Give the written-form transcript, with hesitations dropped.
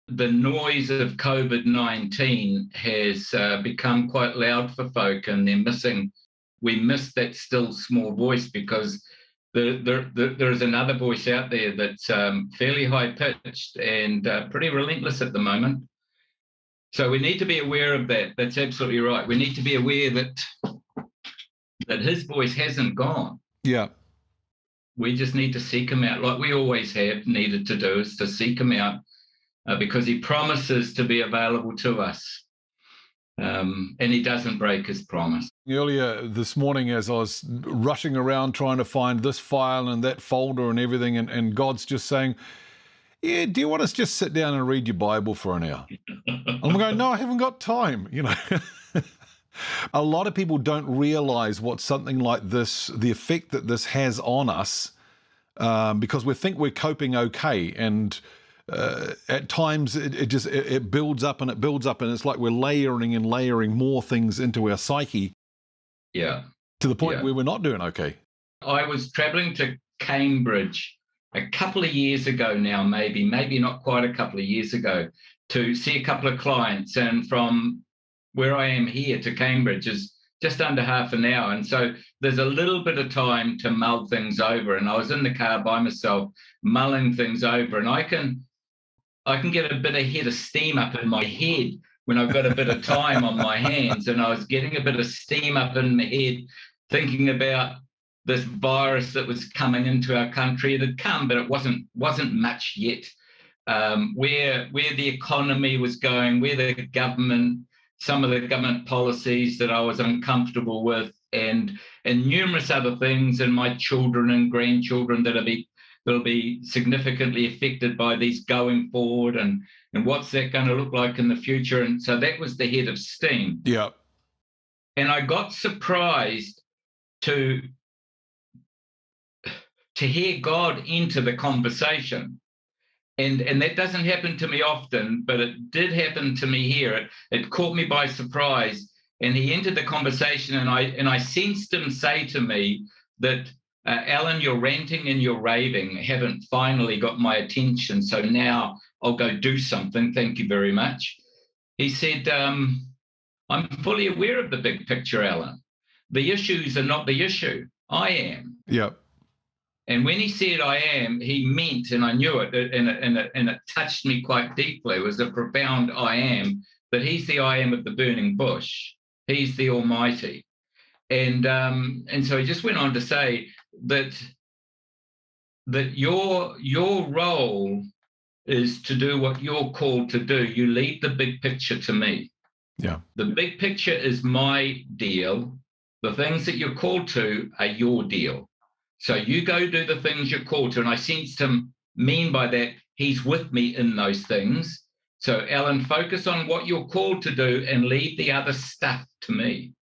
The noise of COVID-19 has become quite loud for folk, and we miss that still small voice, because there is another voice out there that's fairly high-pitched and pretty relentless at the moment. So we need to be aware of that. That's absolutely right. We need to be aware that his voice hasn't gone. Yeah. We just need to seek him out, like we always have needed to do, is to seek him out, because he promises to be available to us. And he doesn't break his promise. Earlier this morning, as I was rushing around trying to find this file and that folder and everything, and God's just saying, yeah, do you want us to just sit down and read your Bible for an hour? I'm going, no, I haven't got time, you know. A lot of people don't realize what something like this, the effect that this has on us, because we think we're coping okay, and at times it builds up and it builds up, and it's like we're layering and layering more things into our psyche. Yeah. To the point where we're not doing okay. I was traveling to Cambridge a couple of years ago now, maybe not quite a couple of years ago, to see a couple of clients, and from where I am here to Cambridge is just under half an hour. And so there's a little bit of time to mull things over. And I was in the car by myself, mulling things over. And I can get a bit of head of steam up in my head when I've got a bit of time on my hands. And I was getting a bit of steam up in my head, thinking about this virus that was coming into our country. It had come, but it wasn't much yet. Where the economy was going, where the government, some of the government policies that I was uncomfortable with, and numerous other things, and my children and grandchildren that'll be significantly affected by these going forward, and what's that going to look like in the future. And so that was the head of steam. Yeah. And I got surprised to hear God into the conversation. And that doesn't happen to me often, but it did happen to me here. It caught me by surprise. And he entered the conversation, and I sensed him say to me that, Alan, your ranting and your raving haven't finally got my attention, so now I'll go do something. Thank you very much. He said, I'm fully aware of the big picture, Alan. The issues are not the issue. I am. Yep. And when he said I am, he meant, and I knew it, and it touched me quite deeply. It was a profound I am, that he's the I am of the burning bush. He's the Almighty. And so he just went on to say that your role is to do what you're called to do. You leave the big picture to me. Yeah. The big picture is my deal. The things that you're called to are your deal. So you go do the things you're called to. And I sensed him mean by that, he's with me in those things. So, Alan, focus on what you're called to do and leave the other stuff to me.